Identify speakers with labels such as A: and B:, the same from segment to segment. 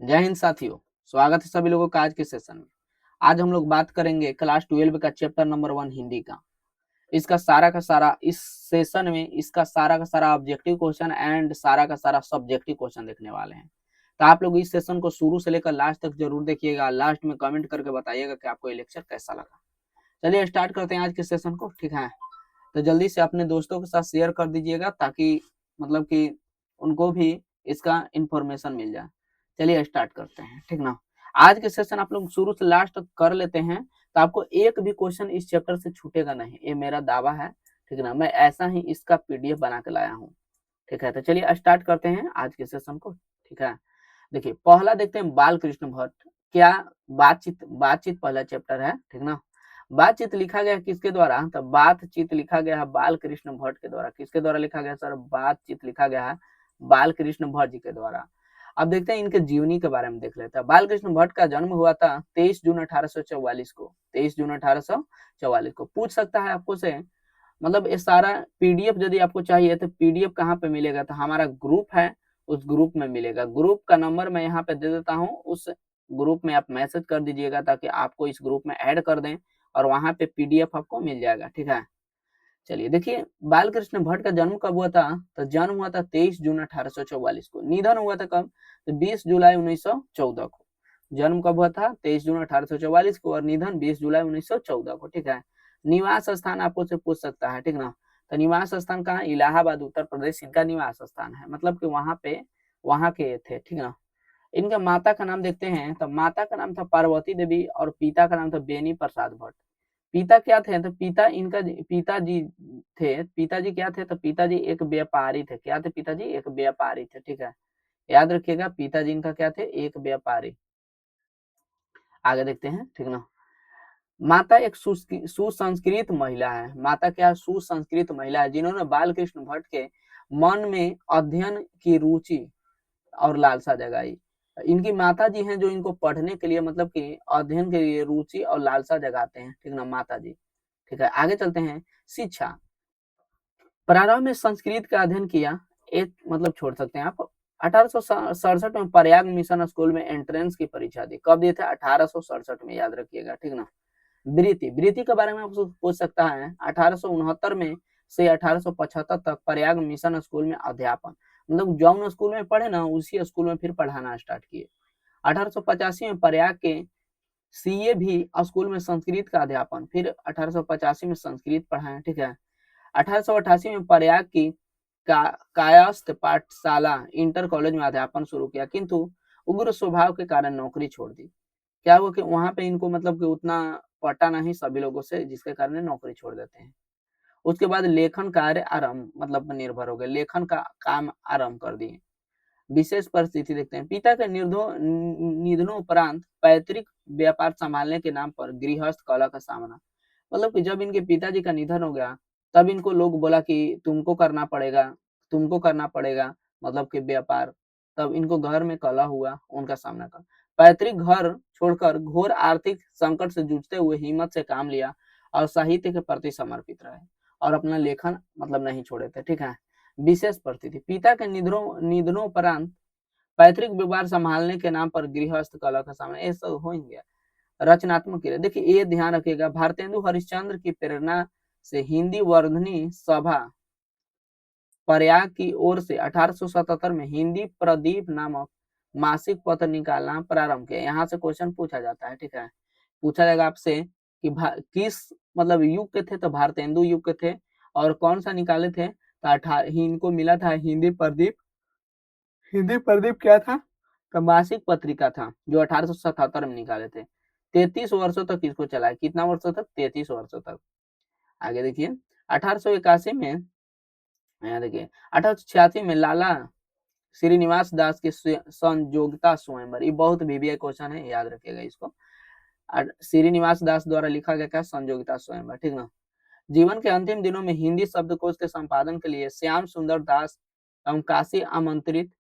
A: जय हिंद साथियों, स्वागत है सभी लोगों का आज के सेशन में। आज हम लोग बात करेंगे क्लास 12 का चैप्टर नंबर 1 हिंदी का। इसका सारा का सारा इस सेशन में इसका सारा का सारा ऑब्जेक्टिव क्वेश्चन एंड सारा का सारा सब्जेक्टिव क्वेश्चन देखने वाले हैं। तो आप लोग इस सेशन को शुरू से लेकर लास्ट तक जरूर देखिएगा। लास्ट में कमेंट करके बताइएगा कि आपको ये लेक्चर कैसा लगा। चलिए स्टार्ट करते हैं आज के सेशन को, ठीक है। तो जल्दी से अपने दोस्तों के साथ शेयर कर दीजिएगा ताकि मतलब कि उनको भी इसका इंफॉर्मेशन मिल जाए। चलिए स्टार्ट करते हैं, ठीक ना। आज के सेशन आप लोग शुरू से लास्ट तक कर लेते हैं तो आपको एक भी क्वेश्चन इस चैप्टर से छूटेगा नहीं, ये मेरा दावा है, ठीक ना। मैं ऐसा ही इसका पीडीएफ बना के लाया हूँ, ठीक है। तो चलिए स्टार्ट करते हैं आज के सेशन को, ठीक है। देखिए पहला देखते हैं बाल कृष्ण भट्ट। क्या बातचीत बातचीत पहला चैप्टर है, ठीक ना। बातचीत लिखा गया किसके द्वारा? तो बातचीत लिखा गया है बाल कृष्ण भट्ट के द्वारा। किसके द्वारा लिखा गया सर? बातचीत लिखा गया है बाल कृष्ण भट्ट जी के द्वारा। अब देखते हैं इनके जीवनी के बारे में देख लेते हैं। बाल कृष्ण भट्ट का जन्म हुआ था 23 जून 1844 को। 23 जून 1844 को। पूछ सकता है आपको से, मतलब ये सारा पीडीएफ यदि आपको चाहिए तो पीडीएफ कहाँ पे मिलेगा? तो हमारा ग्रुप है, उस ग्रुप में मिलेगा। ग्रुप का नंबर मैं यहाँ पे दे देता हूँ, उस ग्रुप में आप मैसेज कर दीजिएगा ताकि आपको इस ग्रुप में ऐड कर दें और वहां पे पीडीएफ आपको मिल जाएगा, ठीक है। चलिए देखिए बाल कृष्ण भट्ट का जन्म कब हुआ था? तो जन्म हुआ था 23 जून 1844 को। निधन हुआ था कब? तो 20 जुलाई 1914 को। जन्म कब हुआ था? 23 जून 1844 को और निधन 20 जुलाई 1914 को, ठीक है। निवास स्थान आपको से पूछ सकता है, ठीक ना। तो निवास स्थान कहाँ? इलाहाबाद उत्तर प्रदेश इनका निवास स्थान है, मतलब कि वहां पे वहां के थे, ठीक ना। इनका माता का नाम देखते हैं, तो माता का नाम था पार्वती देवी और पिता का नाम था बेनी प्रसाद भट्ट। पिता क्या थे? तो पिता इनका पिताजी थे। पिताजी क्या थे? तो पिताजी एक व्यापारी थे। क्या थे पिताजी? एक व्यापारी थे, ठीक है। याद रखिएगा पिताजी इनका क्या थे? एक व्यापारी। आगे देखते हैं, ठीक ना। माता एक सुसंस्कृत महिला है। माता क्या? सुसंस्कृत महिला है जिन्होंने बाल कृष्ण भट्ट के मन में अध्ययन की रुचि और लालसा जगाई। इनकी माता जी हैं जो इनको पढ़ने के लिए मतलब कि अध्ययन के लिए रुचि और लालसा जगाते हैं, ठीक ना, माता जी, ठीक है। आगे चलते हैं। शिक्षा प्रारंभ में संस्कृत का अध्ययन किया, एक मतलब छोड़ सकते हैं आप। 1867 में प्रयाग मिशन स्कूल में एंट्रेंस की परीक्षा दी। कब दिए थे? 1867 में, याद रखिएगा, ठीक ना। वृत्ति वृत्ति के बारे में आपसे पूछ सकता है। 1869 में से 1875 तक प्रयाग मिशन स्कूल में अध्यापन, मतलब जौन स्कूल में पढ़े ना उसी स्कूल में फिर पढ़ाना स्टार्ट किए। 1885 में प्रयाग के सीए भी स्कूल में संस्कृत का अध्यापन, फिर 1885 में संस्कृत पढ़ाए, ठीक है। 1888 में प्रयाग की कायस्थ पाठशाला इंटर कॉलेज में अध्यापन शुरू किया, किंतु उग्र स्वभाव के कारण नौकरी छोड़ दी। क्या हुआ कि वहां पे इनको मतलब कि उतना पटा नहीं सभी लोगों से, जिसके कारण नौकरी छोड़ देते हैं। उसके बाद लेखन कार्य आरंभ मतलब निर्भर हो गए, लेखन का काम आरंभ कर दिए। विशेष परिस्थिति देखते हैं। पिता के निधनों उपरांत पैतृक व्यापार संभालने के नाम पर गृहस्थ कला का सामना, मतलब कि जब इनके पिताजी का निधन हो गया तब इनको लोग बोला कि तुमको करना पड़ेगा मतलब कि व्यापार। तब इनको घर में कलह हुआ, उनका सामना कर पैतृक घर छोड़कर घोर आर्थिक संकट से जूझते हुए हिम्मत से काम लिया और साहित्य के प्रति समर्पित रहे और अपना लेखन मतलब नहीं छोड़े थे, ठीक है। विशेष परिस्थिति पिता के निधनों उपरांत पैतृक व्यवहार संभालने के नाम पर गृहस्थ कला का सामना, ये सब हो ही गया। रचनात्मक क्रिया देखिए ये ध्यान रखिएगा, भारतेंदु हरिश्चंद्र की प्रेरणा से हिंदी वर्धनी सभा प्रयाग की ओर से 1877 में हिंदी प्रदीप नामक मासिक पत्र निकालना प्रारंभ किया। यहाँ से क्वेश्चन पूछा जाता है, ठीक है। पूछा जाएगा आपसे कि किस मतलब युग के थे? तो भारतेंदु युग के थे। और कौन सा निकाले थे? तो इनको मिला था हिंदी प्रदीप। हिंदी प्रदीप क्या था? तो मासिक पत्रिका था जो 1877 में निकाले थे। 33 वर्षों तक इसको चलाया। कितना वर्षों तक? 33 वर्षों तक। आगे देखिए 1881 में, यहाँ देखिए 1886 में लाला श्रीनिवास दास की संयोगिता स्वयंवर, ये बहुत वीवीआई क्वेश्चन है, याद रखिएगा इसको। श्रीनिवास दास द्वारा लिखा गया क्या? संयोगिता स्वयंवर, ठीक ना। जीवन के अंतिम दिनों में हिंदी शब्दकोश के संपादन के लिए श्याम सुंदर दास एवं काशी आमंत्रित,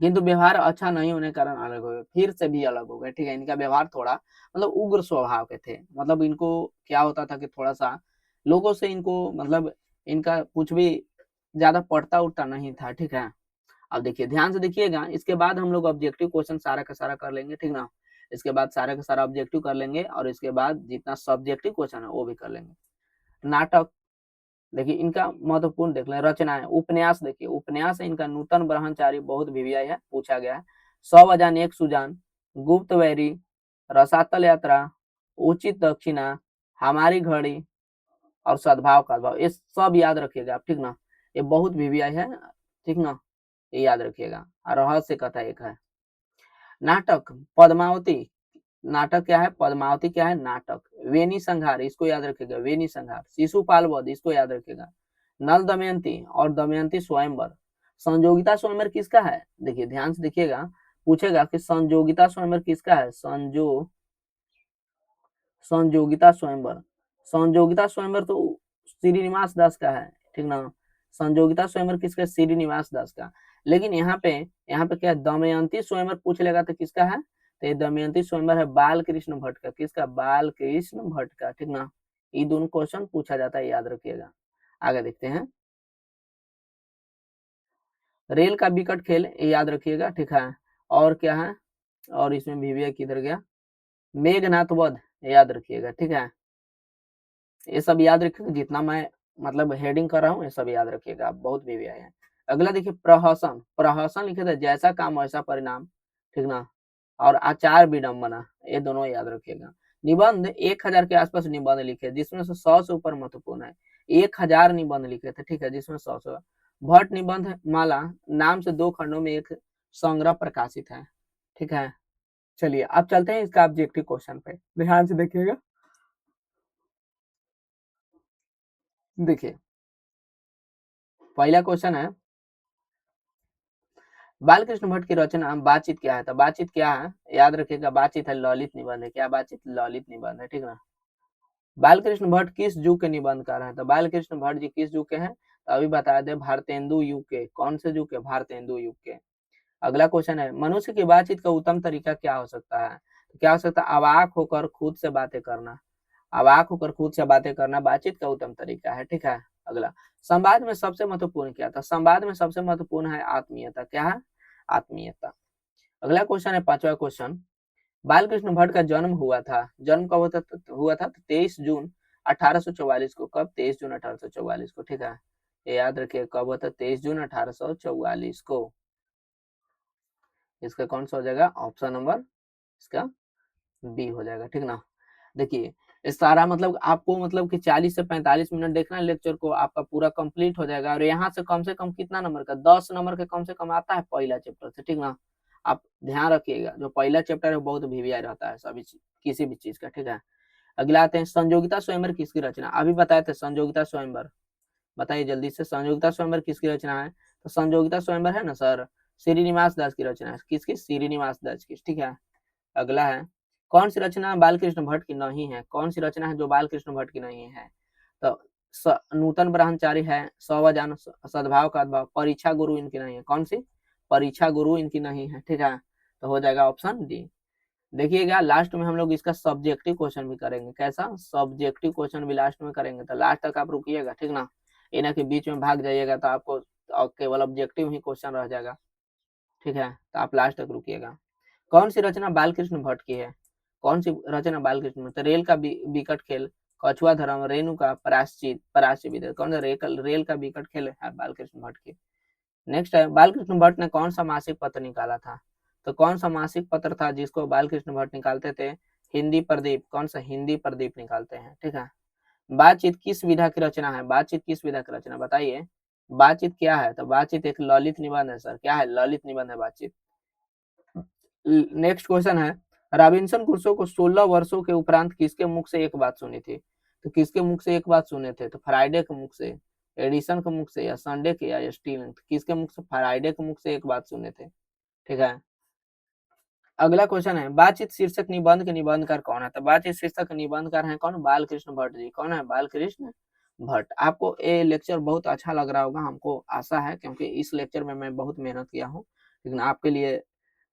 A: किंतु व्यवहार अच्छा नहीं होने के कारण अलग हो गए, फिर से भी अलग हो गए, ठीक है। इनका व्यवहार थोड़ा मतलब उग्र स्वभाव के थे, मतलब इनको क्या होता था कि थोड़ा सा लोगों से इनको मतलब इनका कुछ भी ज्यादा पड़ता उड़ता नहीं था, ठीक है। अब देखिए ध्यान से देखिएगा, इसके बाद हम लोग ऑब्जेक्टिव क्वेश्चन सारा का सारा कर लेंगे, ठीक ना। इसके बाद सारा का सारा ऑब्जेक्टिव कर लेंगे और इसके बाद जितना सब्जेक्टिव क्वेश्चन है वो भी कर लेंगे। नाटक देखिए इनका महत्वपूर्ण देख लें, रचना है उपन्यास, देखिए उपन्यास है इनका नूतन ब्रह्मचारी बहुत भिवियाई है, पूछा गया है। 100 अजान एक सुजान, गुप्त वैरी, रसातल यात्रा, उचित दक्षिणा, हमारी घड़ी और सद्भाव का भाव, ये सब याद रखिएगा आप, ठीक ना। ये बहुत भिवियाई है, ठीक ना, ये याद रखिएगा। और रहस्य कथा एक है। नाटक पद्मावती, नाटक क्या है, पद्मावती क्या है नाटक। वेनी संहार, इसको याद रखिएगा, वेनी संहार। शिशुपाल वध, इसको याद रखिएगा। नल दमयंती और दमयंती स्वयंवर। संजोगिता स्वयंवर किसका है, देखिए ध्यान से देखिएगा, पूछेगा कि संजोगिता स्वयंवर किसका है, संजोगिता स्वयंवर। संजोगिता स्वयंवर तो श्रीनिवास दास का है, ठीक ना। संजोगिता स्वयंवर किसका, श्रीनिवास दास का। लेकिन यहाँ पे क्या दमयंती स्वयंवर पूछ लेगा तो किसका है, तो ये दमयंती स्वयंवर है बाल कृष्ण भट्ट का, किसका, बाल कृष्ण भट्ट का, ठीक ना। ये दोनों क्वेश्चन पूछा जाता है, याद रखिएगा। आगे देखते हैं, रेल का विकट खेल, ये याद रखिएगा, ठीक है। और क्या है, और इसमें वीवीआई किधर गया, मेघनाथ वध, याद रखिएगा, ठीक है। ये सब याद रखिएगा, जितना मैं मतलब हेडिंग कर रहा हूँ ये सब याद रखिएगा, आप बहुत वीवीआई है। अगला देखिए प्रहसन, प्रहसन लिखे थे जैसा काम वैसा परिणाम, ठीक ना। और आचार विडम्बना, ये दोनों याद रखिएगा। निबंध 1000 के आसपास निबंध लिखे, जिसमें से 100 से ऊपर महत्वपूर्ण है। 1000 निबंध लिखे थे, ठीक है, जिसमें 100 से। भट्ट निबंध माला नाम से 2 खंडों में एक संग्रह प्रकाशित है, ठीक है। चलिए अब चलते हैं इसका ऑब्जेक्टिव क्वेश्चन पे, ध्यान से देखिएगा। देखिए पहला क्वेश्चन है, बालकृष्ण भट्ट की रचना बातचीत क्या है, तो बातचीत क्या है, याद रखिएगा, बातचीत है ललित निबंध है, क्या बातचीत, ललित निबंध है, ठीक ना। बालकृष्ण भट्ट किस युग के निबंधकार हैं, तो बालकृष्ण भट्ट जी किस युग के हैं, तो अभी बता दे, भारतेंदु युग के। कौन से युग के, भारतेंदु युग के। अगला क्वेश्चन है, मनुष्य की बातचीत का उत्तम तरीका क्या हो सकता है, तो क्या हो सकता है, अवाक होकर खुद से बातें करना। अवाक होकर खुद से बातें करना बातचीत का उत्तम तरीका है, ठीक है। अगला, संवाद में सबसे महत्वपूर्ण क्या था, संवाद में सबसे महत्वपूर्ण है आत्मीयता, क्या है, आत्मीयता। अगला क्वेश्चन है, पांचवा क्वेश्चन, बालकृष्ण भट्ट का जन्म हुआ था, जन्म कब हुआ था 23 जून 1844 को, कब, 23 जून 1844 को, ठीक है। ये याद रखिए कब हुआ था, 23 जून 1844 को। इसका कौन सा हो जाएगा, ऑप्शन नंबर इसका बी हो जाएगा, ठीक ना। देखिए इस सारा मतलब आपको मतलब कि 40 से 45 मिनट देखना लेक्चर को, आपका पूरा कंप्लीट हो जाएगा। और यहाँ से कम कितना नंबर का, 10 नंबर के कम से कम आता है पहला चैप्टर से, ठीक ना। आप ध्यान रखिएगा, जो पहला चैप्टर है बहुत वीवीआई रहता है सभी किसी भी चीज का, ठीक है। अगला आते हैं, संयोगिता स्वयंवर किसकी रचना, अभी बताए थे संयोगिता स्वयंवर, बताइए जल्दी से, संयोगिता स्वयंवर किसकी रचना है, तो संयोगिता स्वयंवर है ना सर, श्रीनिवास दास की रचना है, किसकी, श्रीनिवास दास की, ठीक है। अगला है, कौन सी रचना बालकृष्ण भट्ट की नहीं है, कौन सी रचना है जो बालकृष्ण भट्ट की नहीं है, तो नूतन ब्रह्मचारी है, 100 अजान, सद्भाव का अद्भाव, परीक्षा गुरु इनकी नहीं है, कौन सी, परीक्षा गुरु इनकी नहीं है, ठीक है। तो हो जाएगा ऑप्शन डी। देखिएगा लास्ट में हम लोग इसका सब्जेक्टिव क्वेश्चन भी करेंगे, कैसा, सब्जेक्टिव क्वेश्चन भी लास्ट में करेंगे, तो लास्ट तक आप रुकिएगा, ठीक ना। ये ना कि बीच में भाग जाइएगा तो आपको केवल ऑब्जेक्टिव ही क्वेश्चन रह जाएगा, ठीक है। तो आप लास्ट तक रुकिएगा। कौन सी रचना बालकृष्ण भट्ट की है, कौन सी रचना बालकृष्ण भट्ट, रेल का विकट खेल, कछुआ धर्म, रेणु का प्रायश्चित, प्रायश्चित, कौन सा, रेल का विकट खेल है बालकृष्ण भट्ट की। नेक्स्ट है, बालकृष्ण भट्ट ने कौन सा मासिक पत्र निकाला था, तो कौन सा मासिक पत्र था जिसको बालकृष्ण भट्ट निकालते थे, हिंदी प्रदीप, कौन सा, हिंदी प्रदीप निकालते हैं, ठीक है। बातचीत किस विधा की रचना है, बातचीत किस विधा की रचना बताइए, बातचीत क्या है, तो बातचीत एक ललित निबंध है सर, क्या है, ललित निबंध है बातचीत। नेक्स्ट क्वेश्चन है, रॉबिन्सन क्रूसो को 16 वर्षों के उपरांत किसके मुख से एक बात सुनी थी, तो किसके मुख से एक बात सुने थे, तो फ्राइडे के मुख से, एडिसन के मुख से, या संडे के, या स्टील, किसके मुख से, फ्राइडे के मुख से एक बात सुने थे, ठीक है। अगला क्वेश्चन है, बातचीत शीर्षक निबंध के निबंधकार कौन है, तो बातचीत शीर्षक निबंधकार है कौन, बालकृष्ण भट्ट जी, कौन है, बालकृष्ण भट्ट। आपको ये लेक्चर बहुत अच्छा लग रहा होगा, हमको आशा है, क्योंकि इस लेक्चर में मैं बहुत मेहनत किया हूँ, लेकिन आपके लिए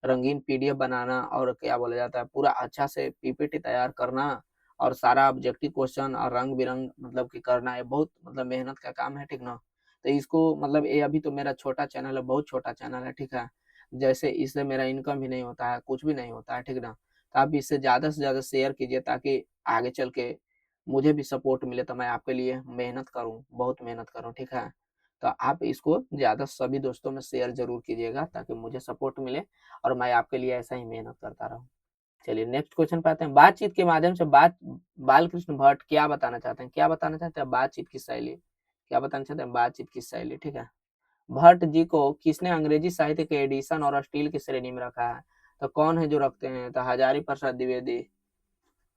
A: रंगीन पीडीएफ बनाना और क्या बोला जाता है पूरा अच्छा से पीपीटी तैयार करना और सारा ऑब्जेक्टिव क्वेश्चन और रंग बिरंग मतलब कि करना, ये बहुत मतलब मेहनत का काम है, ठीक ना। तो इसको मतलब ये अभी तो मेरा छोटा चैनल है, बहुत छोटा चैनल है, ठीक है। जैसे इससे मेरा इनकम भी नहीं होता है, कुछ भी नहीं होता है, ठीक ना। तो आप इसे ज़्यादा से ज़्यादा शेयर कीजिए ताकि आगे चल के मुझे भी सपोर्ट मिले, तो मैं आपके लिए मेहनत करूँ, बहुत मेहनत करूँ, ठीक है। तो आप इसको ज़्यादा सभी दोस्तों में शेयर ज़रूर कीजिएगा ताकि मुझे सपोर्ट मिले और मैं आपके लिए ऐसा ही मेहनत करता रहूँ। चलिए नेक्स्ट क्वेश्चन पे आते हैं। बातचीत के माध्यम से बालकृष्ण भट्ट क्या बताना चाहते हैं? क्या बताना चाहते हैं? बातचीत की शैली। क्या बताना चाहते हैं? बातचीत की शैली, ठीक है। भट्ट जी को किसने अंग्रेजी साहित्य के एडिशन और स्टील की श्रेणी में रखा है? तो कौन है जो रखते हैं? तो हजारी प्रसाद द्विवेदी।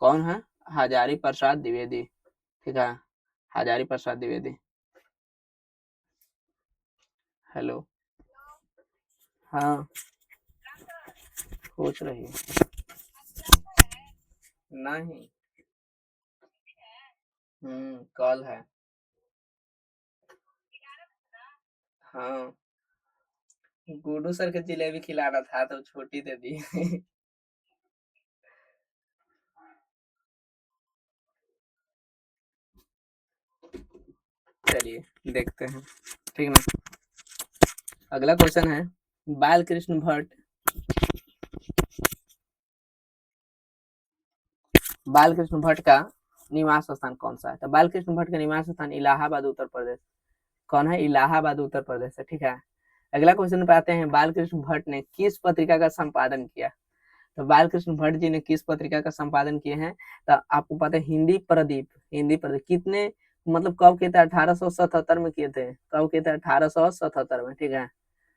A: कौन है? हजारी प्रसाद द्विवेदी, ठीक है। हजारी प्रसाद द्विवेदी। हेलो। हाँ, पूछ रही है। नहीं। कल है। हाँ, गुड्डू सर के जिलेबी खिलाना था तो छोटी दे दी। चलिए देखते हैं, ठीक ना। अगला क्वेश्चन है, बालकृष्ण भट्ट बालकृष्ण भट्ट का निवास स्थान कौन सा है? तो बालकृष्ण भट्ट का निवास स्थान इलाहाबाद उत्तर प्रदेश। कौन है? इलाहाबाद उत्तर प्रदेश है, ठीक है। अगला क्वेश्चन पे आते हैं, बालकृष्ण भट्ट ने किस पत्रिका का संपादन किया? तो बालकृष्ण भट्ट जी ने किस पत्रिका का संपादन किए हैं? तो आपको पता है, हिंदी प्रदीप। हिंदी प्रदीप कितने मतलब कब किए थे? 1877 में किए थे। कब किए थे? 1877 में, ठीक है।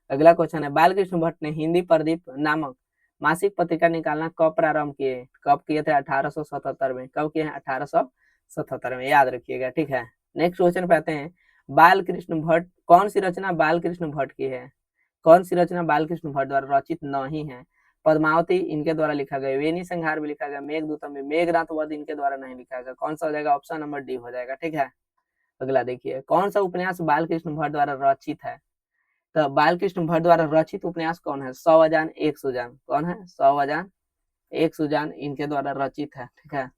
A: अगला क्वेश्चन है, बालकृष्ण भट्ट ने हिंदी प्रदीप नामक मासिक पत्रिका निकालना कब प्रारंभ किए? कब किए थे? 1877 में। कब किए हैं? 1877 में, याद रखिएगा, ठीक है। नेक्स्ट क्वेश्चन पे आते हैं, बालकृष्ण भट्ट कौन सी रचना बालकृष्ण भट्ट की है? कौन सी रचना बालकृष्ण भट्ट द्वारा रचित नहीं है? पद्मावती इनके द्वारा लिखा गया, वेणी संहार भी लिखा गया, मेघदूतम भी, मेघनाथ वध इनके द्वारा नहीं लिखा गया। कौन सा हो जाएगा? ऑप्शन नंबर डी हो जाएगा, ठीक है। अगला देखिए, कौन सा उपन्यास बालकृष्ण भट्ट द्वारा रचित है? तो बालकृष्ण भट्ट द्वारा रचित उपन्यास कौन है? 100 अजान एक सुजान। कौन है? 100 अजान एक सुजान इनके द्वारा रचित है, ठीक है।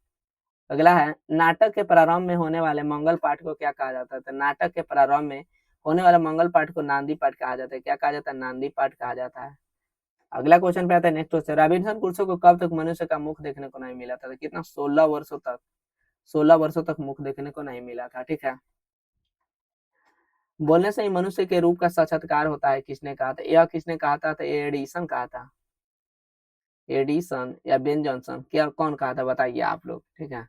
A: अगला है, नाटक के प्रारंभ में होने वाले मंगल पाठ को क्या कहा जाता है? तो नाटक के प्रारंभ में होने वाले मंगल पाठ को नांदी पाठ कहा जाता है। क्या कहा जाता है? नांदी पाठ कहा जाता है। अगला क्वेश्चन पे आता है, नेक्स्ट क्वेश्चन, रॉबिन्सन क्रूसो को कब तक मनुष्य का मुख देखने को नहीं मिला था? तो कितना? 16 वर्षों तक। 16 वर्षों तक मुख देखने को नहीं मिला था, ठीक है। बोलने से ही मनुष्य के रूप का साक्षात्कार होता है, किसने कहा था? यह किसने कहा था? तो एडिसन कहा था। एडिसन या बेन जॉनसन, क्या कौन कहा था? बताइए आप लोग, ठीक है।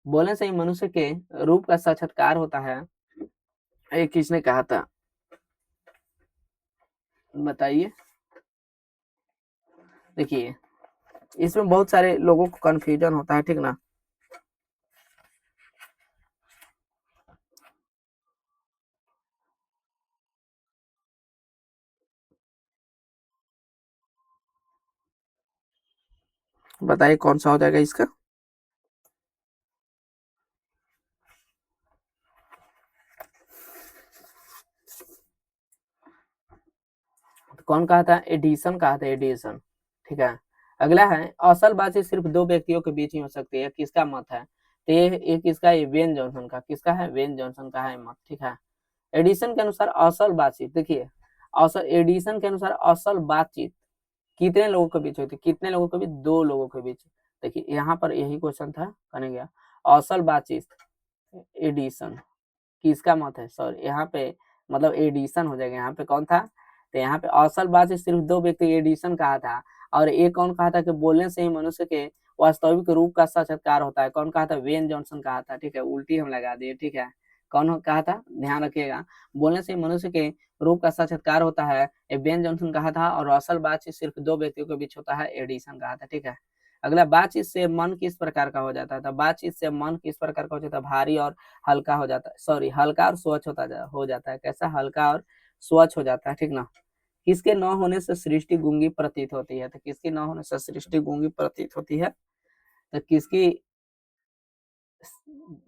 A: बोलने से ही मनुष्य के रूप का साक्षात्कार होता है, ये किसने कहा था? बताइए। देखिए, इसमें बहुत सारे लोगों को कंफ्यूजन होता है, ठीक ना। बताइए कौन सा हो जाएगा इसका? कौन कहा था? एडिसन कहा था, एडिसन, ठीक है। अगला है, असल बातचीत सिर्फ दो व्यक्तियों के बीच ही हो सकती है, किसका मत है? तो ये किसका? ये वेन जॉनसन का। किसका है? वेन जॉनसन का है मत, ठीक है। एडिसन के अनुसार असल बातचीत, देखिए, असल एडिसन के अनुसार असल बातचीत कितने लोगों के बीच होती है? कितने लोगों के बीच? दो लोगों के बीच। देखिए यहाँ पर यही क्वेश्चन था, कहने गया असल बातचीत। एडिसन किसका मत है? सॉरी, यहाँ पे मतलब एडिशन हो जाएगा। यहाँ पे कौन था? तो यहाँ पे असल बात है सिर्फ दो व्यक्ति, एडिशन कहा था। और एक कौन कहा था कि बोलने से ही मनुष्य के वास्तविक रूप का साक्षात्कार होता है? कौन कहा था? वेन जॉनसन कहा था, ठीक है। उल्टी हम लगा दिए, ठीक है। कौन कहा था? ध्यान रखिएगा, बोलने से मनुष्य के रूप का साक्षात्कार होता है, ये बेन जॉनसन कहा था। और असल बातचीत सिर्फ दो व्यक्तियों के बीच होता है, एडिशन कहा था, ठीक है। अगला, बातचीत से मन किस प्रकार का हो जाता है? तो बातचीत से मन किस प्रकार का हो जाता है? भारी और हल्का हो जाता है, सॉरी, हल्का और स्वच्छ हो जाता है। कैसा? हल्का और स्वच्छ हो जाता है, ठीक ना। किसके न होने से सृष्टि गूंगी प्रतीत होती है? तो किसके न होने से सृष्टि गूंगी प्रतीत होती है? तो किसकी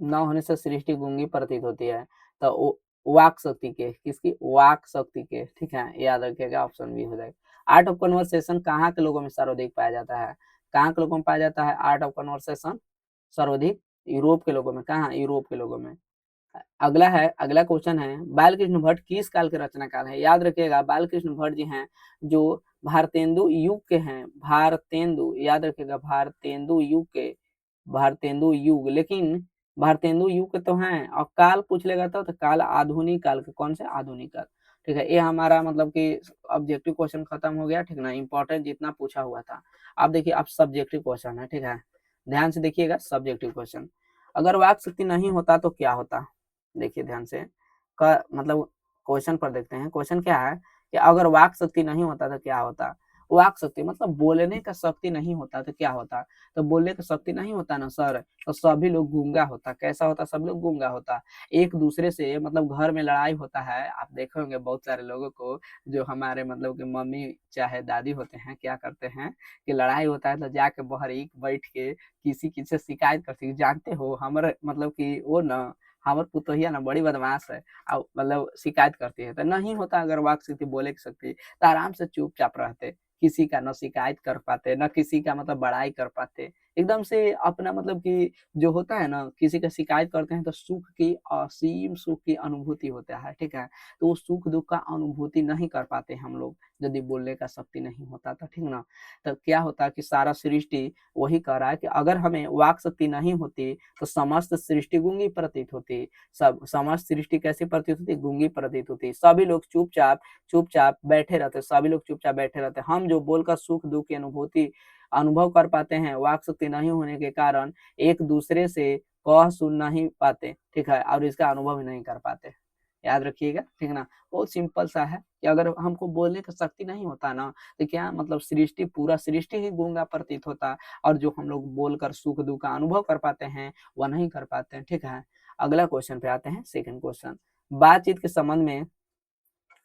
A: न होने से सृष्टि गूंगी प्रतीत होती है? तो वाक शक्ति के। किसकी? वाक शक्ति के, ठीक है। याद रखिएगा, ऑप्शन बी हो जाएगा। आर्ट ऑफ कन्वर्सेशन कहाँ के लोगों में सर्वाधिक पाया जाता है? कहाँ के लोगों में पाया जाता है आर्ट ऑफ कन्वर्सेशन? सर्वाधिक यूरोप के लोगों में। कहाँ? यूरोप के लोगों में। अगला क्वेश्चन है, बालकृष्ण भट्ट किस काल के रचनाकार है? याद रखिएगा, बालकृष्ण भट्ट जी हैं जो भारतेंदु युग के हैं, भारतेंदु, याद रखिएगा, भारतेंदु युग के, भारतेंदु युग, लेकिन भारतेंदु युग के तो हैं, और काल पूछ लेगा तो काल आधुनिक काल के, कौन से? आधुनिक काल। ठीक है, ये हमारा मतलब कि ऑब्जेक्टिव क्वेश्चन खत्म हो गया, ठीक ना, इंपॉर्टेंट जितना पूछा हुआ था। अब देखिए, अब सब्जेक्टिव क्वेश्चन है, ठीक है, ध्यान से देखिएगा, सब्जेक्टिव क्वेश्चन। अगर वाक शक्ति नहीं होता तो क्या होता? देखिए ध्यान से, का मतलब क्वेश्चन पर देखते हैं, क्वेश्चन क्या है कि अगर वाक शक्ति नहीं होता तो क्या होता? वाक शक्ति मतलब बोलने का शक्ति नहीं होता तो क्या होता? तो बोलने का शक्ति नहीं होता ना सर, तो सभी लोग गूंगा होता। कैसा होता? सब लोग गूंगा होता। एक दूसरे से मतलब घर में लड़ाई होता है, आप देखे होंगे बहुत सारे लोगों को, जो हमारे मतलब कि मम्मी चाहे दादी होते हैं, क्या करते हैं कि लड़ाई होता है तो जाके बहरी बैठ के किसी से शिकायत करती है, जानते हो हमारे मतलब कि वो ना, हमार पुतोहिया ना बड़ी बदमाश है, मतलब शिकायत करती है। तो नहीं होता अगर वाक शक्ति, बोले की शक्ति, तो आराम से चुपचाप रहते, किसी का न शिकायत कर पाते, न किसी का मतलब बड़ाई कर पाते, एकदम से अपना मतलब कि जो होता है ना, किसी का शिकायत करते हैं तो सुख की, असीम सुख की अनुभूति होता है, ठीक है, तो वो सुख दुख का अनुभूति नहीं कर पाते हम लोग, यदि बोलने का शक्ति नहीं होता तो, ठीक ना। तो क्या होता कि सारा सृष्टि वही कह रहा है कि अगर हमें वाक शक्ति नहीं होती तो समस्त सृष्टि गूंगी प्रतीत होती। सब समस्त सृष्टि कैसी प्रतीत होती? गूंगी प्रतीत होती। सभी लोग चुपचाप चुपचाप बैठे रहते, सभी लोग चुपचाप बैठे रहते। हम जो बोलकर सुख दुख की अनुभूति अनुभव कर पाते हैं, वाक शक्ति नहीं होने के कारण एक दूसरे से कह सुन नहीं पाते, ठीक है, और इसका अनुभव ही नहीं कर पाते। याद रखिएगा, ठीक ना। बहुत सिंपल सा है कि अगर हमको बोलने की शक्ति नहीं होता ना, तो क्या मतलब सृष्टि, पूरा सृष्टि ही गूंगा प्रतीत होता, और जो हम लोग बोलकर सुख दुख का अनुभव कर पाते हैं वह नहीं कर पाते हैं, ठीक है। अगला क्वेश्चन पे आते हैं, सेकंड क्वेश्चन। बातचीत के संबंध में,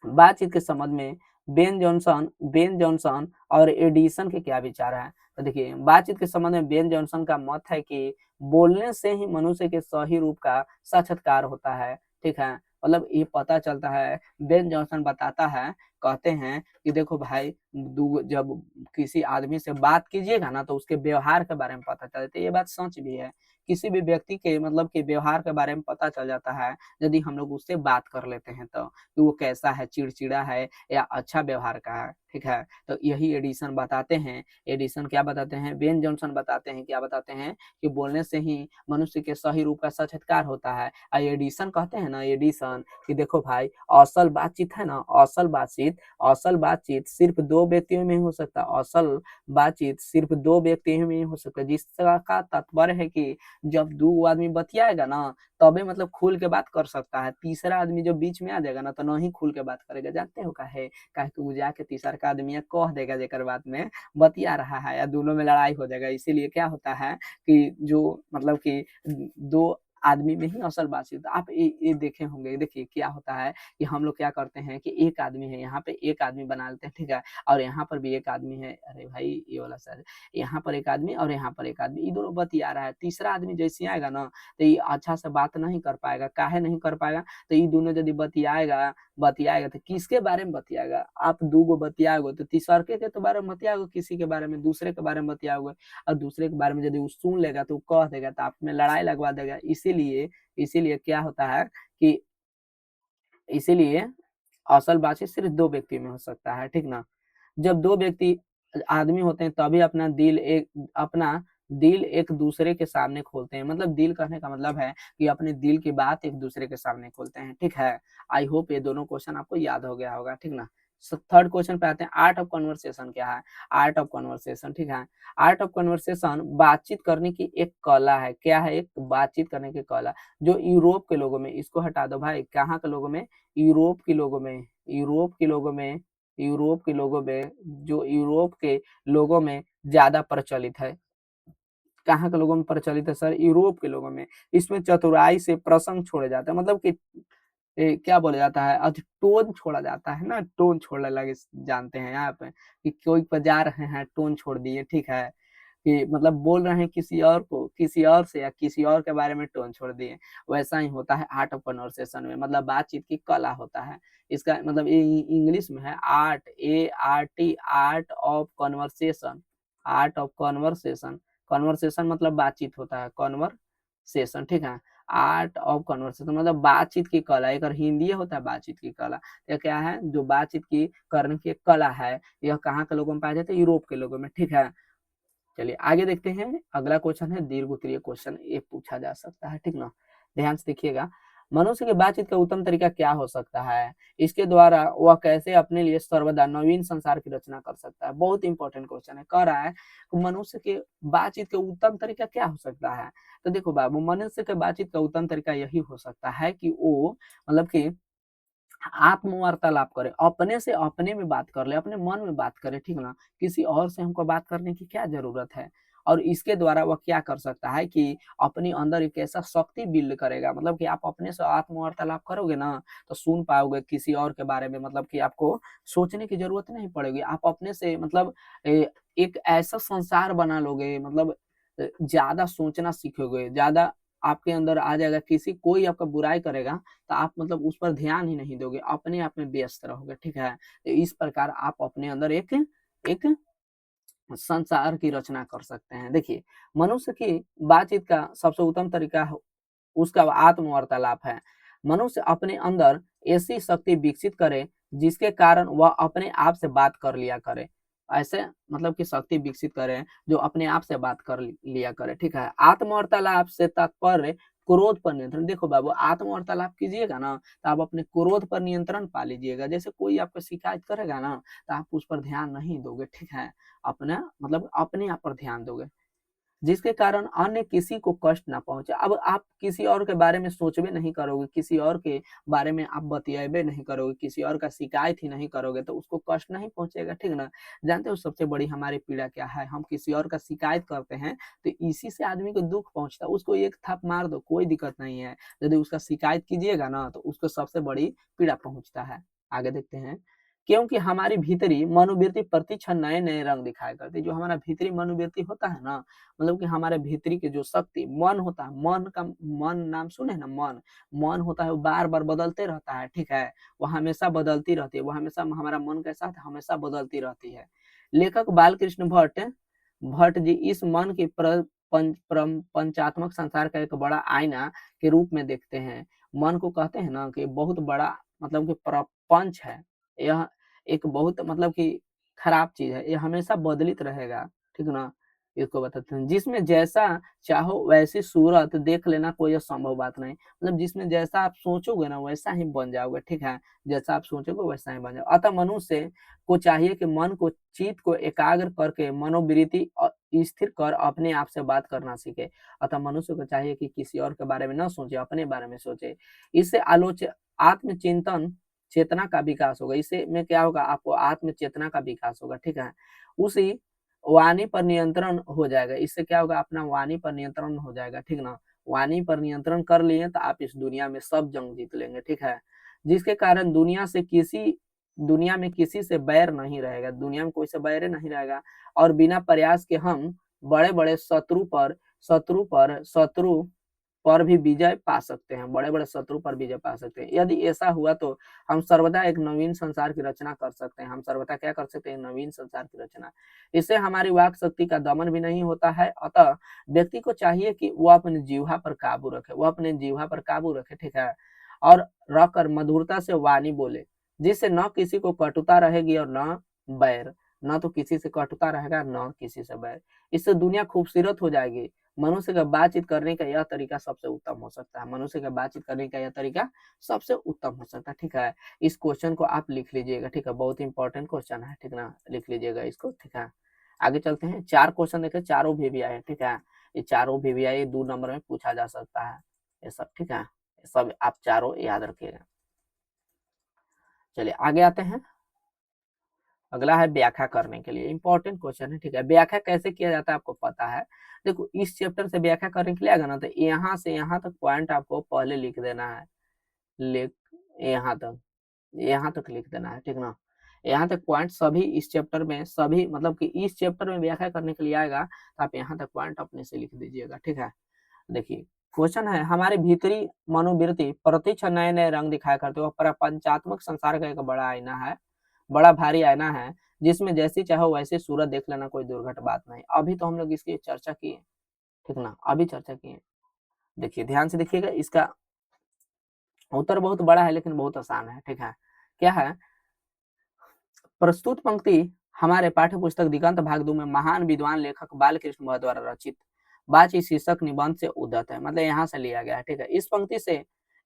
A: बातचीत के संबंध में बेन जॉनसन और एडिसन के क्या विचार है? तो देखिए, बातचीत के संबंध में बेन जॉनसन का मत है कि बोलने से ही मनुष्य के सही रूप का साक्षात्कार होता है, ठीक है, मतलब ये पता चलता है। बेन जॉनसन बताता है, कहते हैं कि देखो भाई, जब किसी आदमी से बात कीजिएगा ना तो उसके व्यवहार के बारे में पता चलता है। ये बात सच भी है, किसी भी व्यक्ति के मतलब के व्यवहार के बारे में पता चल जाता है यदि हम लोग उससे बात कर लेते हैं तो, कि वो कैसा है, चिड़चिड़ा है या अच्छा व्यवहार का है, ठीक है। तो यही एडिसन बताते हैं। एडिसन क्या बताते हैं? बेन जॉनसन बताते हैं, क्या बताते हैं कि बोलने से ही मनुष्य के सही रूप का साक्षात्कार होता है। और एडिसन कहते हैं ना, एडिसन, कि देखो भाई, असल बातचीत है ना, असल बातचीत सिर्फ दो व्यक्तियों में ही हो सकता है। असल बातचीत सिर्फ दो व्यक्तियों में ही हो सकता है, जिसका का तात्पर्य है कि जब दो आदमी बतियाएगा ना, तबे मतलब खुल के बात कर सकता है। तीसरा आदमी जो बीच में आ जाएगा ना तो नहीं खुल के बात करेगा। जानते हो काहे? काहे कि वो जाके तीसरा का आदमी कह देगा जेकर बात में बतिया रहा है, या दोनों में लड़ाई हो जाएगा। इसीलिए क्या होता है कि जो मतलब कि दो आदमी में ही असल बातचीत। आप ये देखे होंगे, देखिए क्या होता है कि हम लोग क्या करते हैं कि एक आदमी है, यहाँ पे एक आदमी बना लेते हैं, ठीक है, और यहाँ पर भी एक आदमी है, अरे भाई ये वाला सर, यहाँ पर एक आदमी और यहाँ पर एक आदमी, ये दोनों बतिया रहा है। तीसरा आदमी जैसे आएगा ना तो ये अच्छा से बात नहीं कर पाएगा। काहे नहीं कर पाएगा? तो ये दोनों यदि बतियाएगा बतियाएगा तो किसके बारे में बतियाएगा? आप दूगो बतियाओगे तो तीसरके के तो बारे में बतियाओगे, किसी के बारे में, दूसरे के बारे में बतियाओगे, और दूसरे के बारे में यदि वो सुन लेगा तो वो कह देगा तो आप में लड़ाई लगवा देगा। इसीलिए इसीलिए क्या होता है कि इसीलिए असल बातचीत सिर्फ दो व्यक्ति में हो सकता है, ठीक ना। जब दो व्यक्ति आदमी होते हैं तभी अपना दिल एक दूसरे के सामने खोलते हैं। मतलब दिल कहने का मतलब है कि अपने दिल की बात एक दूसरे के सामने खोलते हैं, ठीक है। आई होप ये दोनों क्वेश्चन आपको याद हो गया होगा, ठीक ना। थर्ड क्वेश्चन पे आते हैं, आर्ट ऑफ कन्वर्सेशन क्या है? आर्ट ऑफ कन्वर्सेशन, ठीक है। आर्ट ऑफ कन्वर्सेशन बातचीत करने की एक कला है। क्या है? एक बातचीत करने की कला, जो यूरोप के लोगों में, इसको हटा दो भाई, कहाँ के लोगों में? यूरोप के लोगों में, यूरोप के लोगों में, यूरोप के लोगों में, जो यूरोप के लोगों में ज्यादा प्रचलित है। कहाँ के लोगों में प्रचलित है सर? यूरोप के लोगों में। इसमें चतुराई से प्रसंग छोड़े जाते हैं, मतलब कि क्या बोला जाता है, टोन छोड़ा जाता है ना, टोन छोड़ने लगे, जानते हैं आप कि कोई बजा रहे हैं टोन छोड़ दिए, ठीक है, कि मतलब बोल रहे हैं किसी और को, किसी और से या किसी और के बारे में टोन छोड़ दिए। वैसा ही होता है आर्ट ऑफ कन्वर्सेशन में, मतलब बातचीत की कला होता है। इसका मतलब ये इंग्लिश में है art, ART, art of conversation, art of conversation. Conversation मतलब बातचीत होता है, कन्वर्सेशन, ठीक है। आर्ट ऑफ कन्वर्सेशन मतलब बातचीत की कला, एक हिंदी होता है बातचीत की कला। यह क्या है, जो बातचीत की करने की कला है, यह कहाँ के लोगों में पाया जाता है, यूरोप के लोगों में, ठीक है। चलिए आगे देखते हैं, अगला क्वेश्चन है दीर्घ उत्तरीय क्वेश्चन, ये पूछा जा सकता है, ठीक ना। ध्यान से देखिएगा, मनुष्य की बातचीत का उत्तम तरीका क्या हो सकता है, इसके द्वारा वह कैसे अपने लिए सर्वदा नवीन संसार की रचना कर सकता है। बहुत इंपॉर्टेंट क्वेश्चन है, कह रहा है कि मनुष्य के बातचीत का उत्तम तरीका क्या हो सकता है। तो देखो बाबू, मनुष्य के बातचीत का उत्तम तरीका यही हो सकता है कि वो मतलब कि आत्मवार्तालाप करे, अपने से अपने में बात कर ले, अपने मन में बात करे, ठीक ना। किसी और से हमको बात करने की क्या जरूरत है। और इसके द्वारा वह क्या कर सकता है कि अपने अंदर एक ऐसा शक्ति बिल्ड करेगा, मतलब कि आप अपने से आत्मवार्तालाप करोगे ना, तो सुन पाओगे किसी और के बारे में, मतलब कि आपको सोचने की जरूरत नहीं पड़ेगी। आप अपने से मतलब एक ऐसा संसार बना लोगे, मतलब ज्यादा सोचना सीखोगे, ज्यादा आपके अंदर आ जाएगा। किसी कोई आपका बुराई करेगा तो आप मतलब उस पर ध्यान ही नहीं दोगे, अपने आप में व्यस्त रहोगे, ठीक है। तो इस प्रकार आप अपने अंदर एक एक संसार की रचना कर सकते हैं। देखिए, मनुष्य की बातचीत का सबसे उत्तम तरीका उसका आत्मवार्तालाप है। मनुष्य अपने अंदर ऐसी शक्ति विकसित करे जिसके कारण वह अपने आप से बात कर लिया करे। ऐसे मतलब कि शक्ति विकसित करे जो अपने आप से बात कर लिया करे, ठीक है। आत्मवार्तालाप से तात्पर्य क्रोध पर नियंत्रण। देखो बाबू, आत्मवार्तालाप कीजिएगा ना तो आप अपने क्रोध पर नियंत्रण पा लीजिएगा। जैसे कोई आपको शिकायत करेगा ना तो आप उस पर ध्यान नहीं दोगे, ठीक है। अपना मतलब अपने आप पर ध्यान दोगे, जिसके कारण अन्य किसी को कष्ट ना पहुंचे। अब आप किसी और के बारे में सोचबे नहीं करोगे, किसी और के बारे में आप बतियाबे नहीं करोगे, किसी और का शिकायत ही नहीं करोगे, तो उसको कष्ट नहीं पहुंचेगा, ठीक ना। जानते हो सबसे बड़ी हमारी पीड़ा क्या है, हम किसी और का शिकायत करते हैं तो इसी से आदमी को दुख पहुंचता है। उसको एक थप मार दो, कोई दिक्कत नहीं है, यदि उसका शिकायत कीजिएगा ना तो उसको सबसे बड़ी पीड़ा पहुंचता है। आगे देखते हैं, क्योंकि हमारी भीतरी मनोवृत्ति प्रतिक्षण नए नए रंग दिखाया करती है। जो हमारा भीतरी मनोवृत्ति होता है ना, मतलब कि हमारे भीतरी के जो शक्ति मन होता है, मन का, मन नाम सुने ना, मन मन होता है, वो बार बार बदलते रहता है, ठीक है। वो हमेशा बदलती रहती है, वो हमेशा हमारा मन के साथ हमेशा बदलती रहती है। लेखक बालकृष्ण भट्ट भट्ट जी इस मन की पंचात्मक संसार का एक बड़ा आईना के रूप में देखते हैं। मन को कहते हैं ना कि बहुत बड़ा मतलब कि प्रपंच है। यह एक बहुत मतलब कि खराब चीज है, ये हमेशा बदलित रहेगा, ठीक ना। इसको बताते हैं, जिसमें जैसा चाहो वैसी सूरत देख लेना कोई असंभव बात नहीं। मतलब जिसमें जैसा आप सोचोगे ना वैसा ही बन जाओगे, ठीक है। जैसा आप सोचोगे वैसा ही बन जाओ। अतः मनुष्य को चाहिए कि मन को, चित्त को एकाग्र करके मनोवृत्ति स्थिर कर अपने आप से बात करना सीखे। अतः मनुष्य को चाहिए कि किसी और के बारे में न सोचे, अपने बारे में सोचे। इससे आत्मचिंतन चेतना का विकास होगा। इससे में क्या होगा, आपको आत्म चेतना का विकास होगा, ठीक है। उसी वाणी पर नियंत्रण हो जाएगा। इससे क्या होगा, अपना वाणी पर नियंत्रण हो जाएगा, ठीक ना। वाणी पर नियंत्रण कर लिए तो आप इस दुनिया में सब जंग जीत लेंगे, ठीक है। जिसके कारण दुनिया में किसी से बैर नहीं रहेगा, दुनिया में कोई से बैर नहीं रहेगा। और बिना प्रयास के हम बड़े बड़े शत्रु पर भी विजय पा सकते हैं, बड़े बड़े शत्रु पर विजय पा सकते हैं। यदि ऐसा हुआ तो हम सर्वदा एक नवीन संसार की रचना कर सकते हैं। हम सर्वदा क्या कर सकते हैं, नवीन संसार की रचना। इससे हमारी वाक शक्ति का दमन भी नहीं होता है। अतः व्यक्ति को चाहिए कि वो अपने जीवा पर काबू रखे, वो अपने जीवा पर काबू रखे, ठीक है। और रखकर मधुरता से वाणी बोले, जिससे न किसी को कटुता रहेगी और न बैर, न तो किसी से कटुता रहेगा न किसी से बैर। इससे दुनिया खूबसूरत हो जाएगी। मनुष्य का बातचीत करने का यह तरीका सबसे उत्तम हो सकता है। मनुष्य का बातचीत करने का यह तरीका सबसे उत्तम हो सकता है, ठीक है। इस क्वेश्चन को आप लिख लीजिएगा, ठीक है। बहुत इंपॉर्टेंट क्वेश्चन है, ठीक ना, लिख लीजिएगा इसको, ठीक है। आगे चलते हैं, 4 क्वेश्चन देखे, चारों VVI है, ठीक है। ये चारों VVI 2 नंबर में पूछा जा सकता है, ये सब, ठीक है। ये सब आप चारों याद रखिएगा। चलिए आगे आते हैं, अगला है व्याख्या करने के लिए, इंपॉर्टेंट क्वेश्चन है, ठीक है। व्याख्या कैसे किया जाता है आपको पता है। देखो, इस चैप्टर से व्याख्या करने के लिए आएगा ना तो यहाँ से यहाँ तक पॉइंट आपको पहले लिख देना है, लिख यहाँ तक लिख देना है, ठीक ना। यहाँ तक पॉइंट सभी इस चैप्टर में, सभी मतलब कि इस चैप्टर में व्याख्या करने के लिए आएगा तो आप यहाँ तक पॉइंट अपने से लिख दीजिएगा, ठीक है। देखिए क्वेश्चन है, हमारे भीतरी मनोवृत्ति प्रतिक्षण नए नए रंग दिखाया करते हो। प्रपंचात्मक संसार का एक बड़ा आईना है, बड़ा भारी आईना है, जिसमें जैसी चाहो वैसी सूरत देख लेना कोई दुर्घट बात नहीं। अभी तो हम लोग इसकी चर्चा किए, ठीक ना, अभी चर्चा किए। देखिए ध्यान से देखिएगा, इसका उत्तर बहुत बड़ा है लेकिन बहुत आसान है, ठीक है। क्या है? प्रस्तुत पंक्ति हमारे पाठ्य पुस्तक दिगंत भाग 2 में महान विद्वान लेखक बालकृष्ण भट्ट द्वारा रचित बाची शीर्षक निबंध से उद्धत है, मतलब यहाँ से लिया गया है, ठीक है।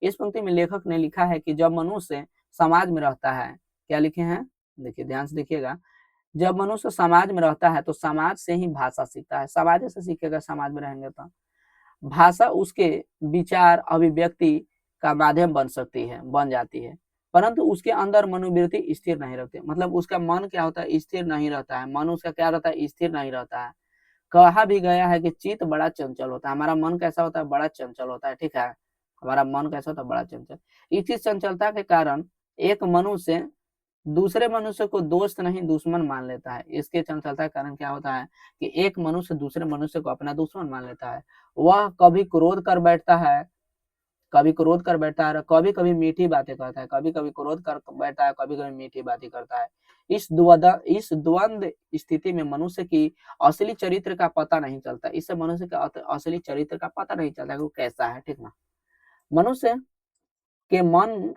A: इस पंक्ति में लेखक ने लिखा है कि जब मनुष्य समाज में रहता है, क्या लिखे हैं? देखिए ध्यान से देखिएगा, जब मनुष्य समाज में रहता है तो समाज से ही भाषा सीखता है। समाज से सीखेगा, समाज में रहेंगे तो भाषा उसके विचार अभिव्यक्ति का माध्यम बन जाती है, परंतु उसके अंदर मनोवृत्ति स्थिर नहीं रहती, मतलब उसका मन क्या होता है? स्थिर नहीं रहता है। मन उसका क्या रहता है? स्थिर नहीं रहता है। कहा भी गया है कि चित्त बड़ा चंचल होता है। हमारा मन कैसा होता है? बड़ा चंचल होता है, ठीक है। हमारा मन कैसा होता है? बड़ा चंचल। इसी चंचलता के कारण एक मनुष्य दूसरे मनुष्य को दोस्त नहीं दुश्मन मान लेता है। इसके चंचलता के कारण क्या होता है कि एक मनुष्य दूसरे मनुष्य को अपना दुश्मन मान लेता है। वह कभी क्रोध कर बैठता है, कभी कभी मीठी बातें करता है, कभी कभी क्रोध कर बैठता है, कभी कभी मीठी बातें करता है। इस द्वंद स्थिति में मनुष्य की असली चरित्र का पता नहीं चलता। इससे मनुष्य का असली चरित्र का पता नहीं चलता कि वो कैसा है, ठीक ना। मनुष्य के मन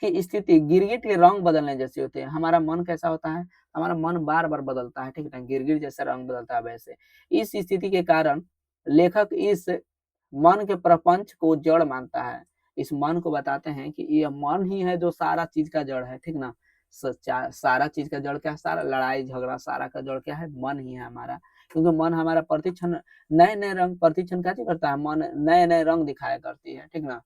A: की स्थिति गिरगिट के रंग बदलने जैसी होती है। हमारा मन कैसा होता है? हमारा मन बार बार बदलता है, ठीक है, गिरगिट जैसे रंग बदलता है वैसे। इस स्थिति के कारण लेखक इस मन के प्रपंच को जड़ मानता है। इस मन को बताते हैं कि ये मन ही है जो सारा चीज का जड़ है, ठीक ना। सारा चीज का जड़ क्या है? सारा लड़ाई झगड़ा सारा का जड़ क्या है? मन ही है हमारा। क्योंकि मन हमारा प्रतिक्षण नए नए रंग प्रतिक्षण क्या चीज करता है? मन नए नए रंग दिखाया करती है, ठीक ना।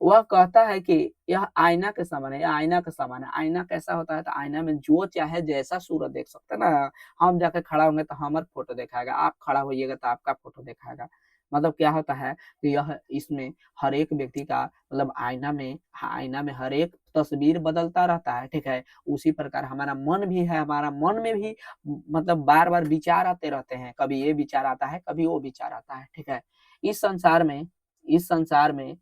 A: वह कहता है कि यह आईना के समान है, यह आईना के समान है। आईना कैसा होता है? तो आईना में जो चाहे जैसा सूरत देख सकते हैं ना। हम जाके खड़ा होंगे तो हमारा फोटो दिखाएगा, आप खड़ा होइएगा तो आपका फोटो दिखाएगा। मतलब क्या होता है कि यह इसमें हर एक व्यक्ति का मतलब आईना में हर एक तस्वीर बदलता रहता है, ठीक है। उसी प्रकार हमारा मन भी है, हमारा मन में भी मतलब बार बार विचार आते रहते हैं। कभी ये विचार आता है, कभी वो विचार आता है, ठीक है। इस संसार में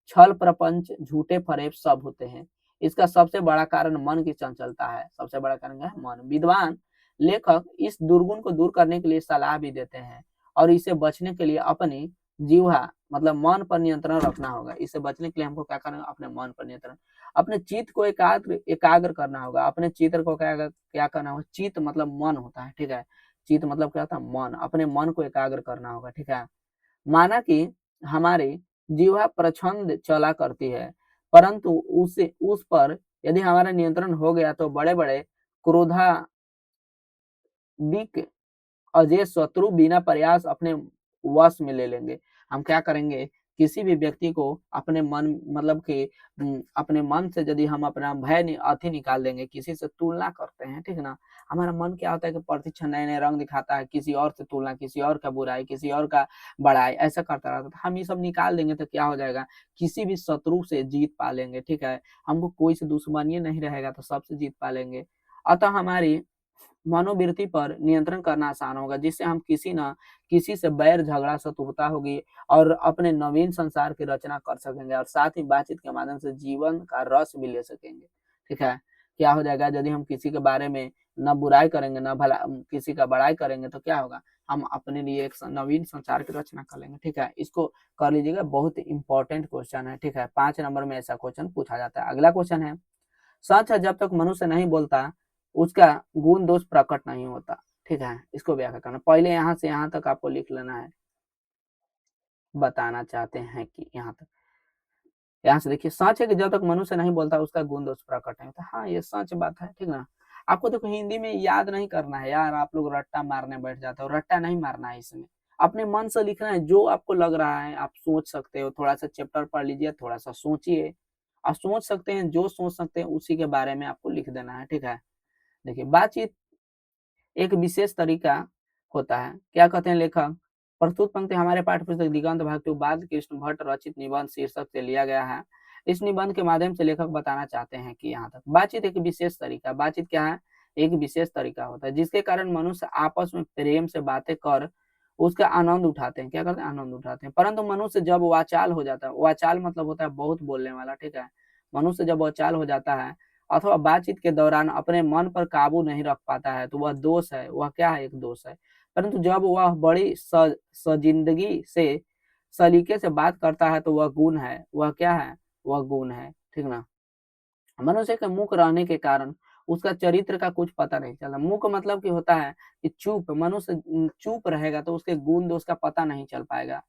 A: छल प्रपंच झूठे फरेब सब होते हैं। इसका सबसे बड़ा कारण मन की चंचलता है। सबसे बड़ा कारण क्या है? मन। विद्वान लेखक इस दुर्गुण को दूर करने के लिए सलाह भी देते हैं और इसे बचने के लिए अपनी जीवा मतलब मन पर नियंत्रण रखना होगा। इससे बचने के लिए हमको क्या करना होगा? अपने मन पर नियंत्रण, अपने चित्त को एकाग्र करना होगा। अपने चित्र को क्या करना होगा? चित्त मतलब मन होता है, ठीक है। चित्त मतलब क्या होता है? मन। अपने मन को एकाग्र करना होगा, ठीक है। माना कि हमारी जिह्वा प्रछंद चला करती है, परंतु उस पर यदि हमारा नियंत्रण हो गया तो बड़े बड़े क्रोधाधिक अजय शत्रु बिना प्रयास अपने वश में ले लेंगे। हम क्या करेंगे? किसी भी व्यक्ति को अपने मन मतलब कि अपने मन से यदि हम अपना भय अथी निकाल देंगे, किसी से तुलना करते हैं, ठीक ना। हमारा मन क्या होता है कि प्रतिक्षण नए नए रंग दिखाता है, किसी और से तुलना, किसी और का बुराई, किसी और का बड़ाई, ऐसा करता रहता है। हम ये सब निकाल देंगे तो क्या हो जाएगा? किसी भी शत्रु से जीत पा लेंगे, ठीक है। हमको कोई से दुश्मनी नहीं रहेगा तो सबसे जीत पा लेंगे। अतः हमारी मनोवृत्ति पर नियंत्रण करना आसान होगा, जिससे हम किसी से बैर झगड़ा शत्रुता होगी और अपने नवीन संसार की रचना कर सकेंगे और साथ ही बातचीत के माध्यम से जीवन का रस भी ले सकेंगे, ठीक है। क्या हो जाएगा? यदि हम किसी के बारे में न बुराई करेंगे न भला किसी का बड़ाई करेंगे तो क्या होगा? हम अपने लिए एक नवीन संसार की रचना कर लेंगे, ठीक है। इसको कर लीजिएगा, बहुत इंपॉर्टेंट क्वेश्चन है, ठीक है। 5 नंबर में ऐसा क्वेश्चन पूछा जाता है। अगला क्वेश्चन है, सच है जब तक मनुष्य नहीं बोलता उसका गुण दोष प्रकट नहीं होता, ठीक है। इसको व्याख्या करना, पहले यहाँ से यहाँ तक आपको लिख लेना है। बताना चाहते हैं कि यहाँ से देखिए, सच है कि जब तक मनुष्य नहीं बोलता उसका गुण दोष प्रकट नहीं होता। हाँ, ये सच बात है, ठीक ना। आपको देखो हिंदी में याद नहीं करना है यार, आप लोग रट्टा मारने बैठ जाते हो। रट्टा नहीं मारना है इसमें, अपने मन से लिखना है। जो आपको लग रहा है आप सोच सकते हो, थोड़ा सा चैप्टर पढ़ लीजिए, थोड़ा सा सोचिए। आप सोच सकते हैं, जो सोच सकते हैं उसी के बारे में आपको लिख देना है, ठीक है। देखिए, बातचीत एक विशेष तरीका होता है। क्या कहते हैं लेखक? प्रस्तुत पंक्ति हमारे पाठ्य पुस्तक दिगंत भाग 2 बालकृष्ण भट्ट रचित निबंध शीर्षक से लिया गया है। इस निबंध के माध्यम से लेखक बताना चाहते हैं कि यहाँ तक बातचीत एक विशेष तरीका, बातचीत क्या है? एक विशेष तरीका होता है जिसके कारण मनुष्य आपस में प्रेम से बातें कर उसका आनंद उठाते हैं। क्या करते हैं? आनंद उठाते हैं। परंतु मनुष्य जब वाचाल हो जाता है, वाचाल मतलब होता है बहुत बोलने वाला, ठीक है। मनुष्य जब वाचाल हो जाता है अथवा बातचीत के दौरान अपने मन पर काबू नहीं रख पाता है तो वह दोष है। वह क्या है? एक दोष है। परंतु जब वह बड़ी सजिंदगी से सलीके से बात करता है तो वह गुण है, वह क्या है, वह गुण है, ठीक ना। मनुष्य के मूक रहने के कारण उसका चरित्र का कुछ पता नहीं चलता। मूक मतलब कि होता है कि चुप, मनुष्य चुप रहेगा तो उसके गुण दोष का पता नहीं चल पाएगा,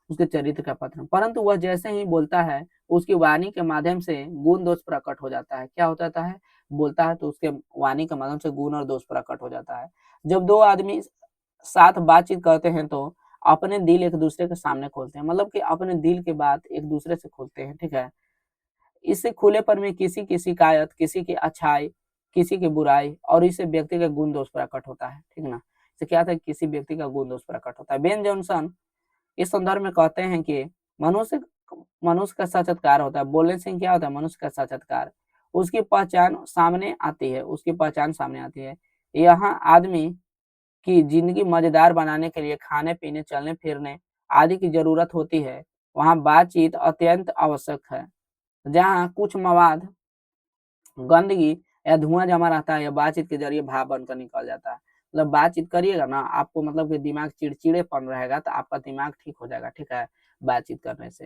A: उसके चरित्र का पता नहीं। परंतु वह जैसे ही बोलता है उसकी वाणी के माध्यम से गुण दोष प्रकट हो जाता है। क्या हो जाता है, बोलता है तो उसके वाणी के माध्यम से गुण और दोष प्रकट हो जाता है। जब दो आदमी साथ बातचीत करते हैं तो अपने दिल एक दूसरे के सामने खोलते हैं, मतलब कि अपने दिल की बात एक दूसरे से खोलते हैं, ठीक है। इससे खुलेपन में किसी की शिकायत, किसी की अच्छाई, किसी की बुराई और इससे व्यक्ति का गुण दोष प्रकट होता है, ठीक ना। इससे क्या होता है, किसी व्यक्ति का गुण दोष प्रकट होता है। बेन जॉनसन इस संदर्भ में कहते हैं कि मनुष्य मनुष्य का साक्षात्कार होता है। बोलने से क्या होता है, मनुष्य का साक्षात्कार, उसकी पहचान सामने आती है, उसकी पहचान सामने आती है। यहाँ आदमी की जिंदगी मजेदार बनाने के लिए खाने पीने, चलने फिरने आदि की जरूरत होती है, वहाँ बातचीत अत्यंत आवश्यक है। जहाँ कुछ मवाद, गंदगी या धुआं जमा रहता है या बातचीत के जरिए भाप बनकर निकल जाता है। मतलब बातचीत करिएगा ना, आपको मतलब कि दिमाग चिड़चिड़ेपन रहेगा तो आपका दिमाग ठीक हो जाएगा, ठीक है, बातचीत करने से।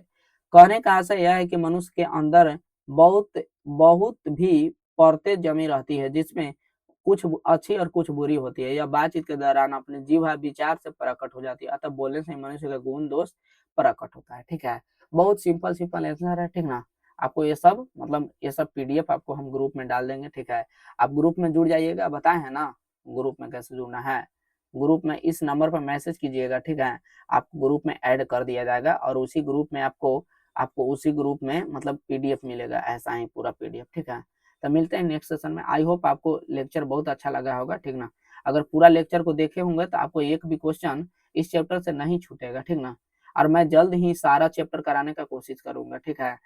A: कहने का आशय यह है कि मनुष्य के अंदर बहुत बहुत भी परतें जमी रहती है जिसमें कुछ अच्छी और कुछ बुरी होती है। यह बातचीत के दौरान अपने जीवा विचार से प्रकट हो जाती है, अतः बोलने से मनुष्य का गुण दोष प्रकट होता है, ठीक है। बहुत सिंपल सिंपल आंसर है, ठीक ना। आपको ये सब मतलब ये सब पीडीएफ आपको हम ग्रुप में डाल देंगे, ठीक है। आप ग्रुप में जुड़ जाइएगा, बताए हैं ना ग्रुप में कैसे जुड़ना है। ग्रुप में इस नंबर पर मैसेज कीजिएगा, ठीक है। आपको ग्रुप में ऐड कर दिया जाएगा और उसी ग्रुप में आपको आपको उसी ग्रुप में मतलब पीडीएफ मिलेगा, ऐसा ही पूरा पीडीएफ, ठीक है। तो मिलते हैं नेक्स्ट सेशन में। आई होप आपको लेक्चर बहुत अच्छा लगा होगा, ठीक ना। अगर पूरा लेक्चर को देखे होंगे तो आपको एक भी क्वेश्चन इस चैप्टर से नहीं छूटेगा, ठीक ना। और मैं जल्द ही सारा चैप्टर कराने का कोशिश करूंगा, ठीक है।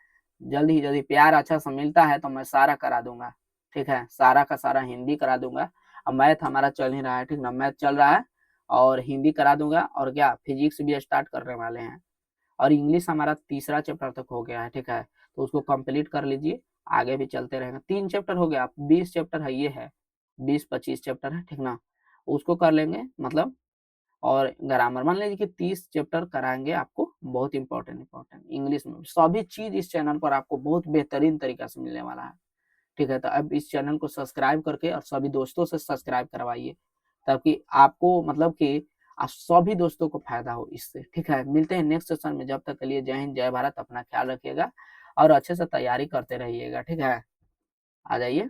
A: जल्द ही यदि प्यार अच्छा सा मिलता है तो मैं सारा करा दूंगा, ठीक है। सारा का सारा हिंदी करा दूंगा। अब मैथ हमारा चल ही रहा है, ठीक ना, मैथ चल रहा है और हिंदी करा दूंगा, और क्या फिजिक्स भी स्टार्ट करने वाले हैं। और इंग्लिश हमारा तीसरा चैप्टर तक हो गया है, ठीक है। तो उसको कंप्लीट कर लीजिए, आगे भी चलते रहेंगे। 3 चैप्टर हो गया, 20 चैप्टर है, ये है 20-25 चैप्टर है, ठीक ना। उसको कर लेंगे मतलब। और ग्रामर मान लीजिए कि 30 चैप्टर कराएंगे आपको, बहुत इंपॉर्टेंट इंपॉर्टेंट इंग्लिश में। सभी चीज इस चैनल पर आपको बहुत बेहतरीन तरीका से मिलने वाला है, ठीक है। तो अब इस चैनल को सब्सक्राइब करके और सभी दोस्तों से सब्सक्राइब करवाइए, ताकि आपको मतलब कि आप सभी दोस्तों को फायदा हो इससे, ठीक है। मिलते हैं नेक्स्ट सेशन में, जब तक के लिए जय हिंद जय भारत, अपना ख्याल रखिएगा और अच्छे से तैयारी करते रहिएगा, ठीक है। आ जाइए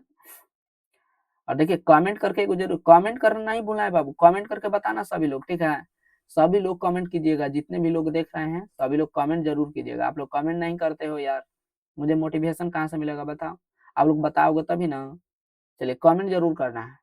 A: और देखिए कमेंट करके जरूर कमेंट करना नहीं भूलना है बाबू, कमेंट करके बताना सभी लोग, ठीक है। सभी लोग कमेंट कीजिएगा, जितने भी लोग देख रहे हैं सभी लोग कमेंट जरूर कीजिएगा। आप लोग कमेंट नहीं करते हो यार, मुझे मोटिवेशन कहाँ से मिलेगा बताओ, आप लोग बताओगे तभी ना। चलिए कमेंट जरूर करना है।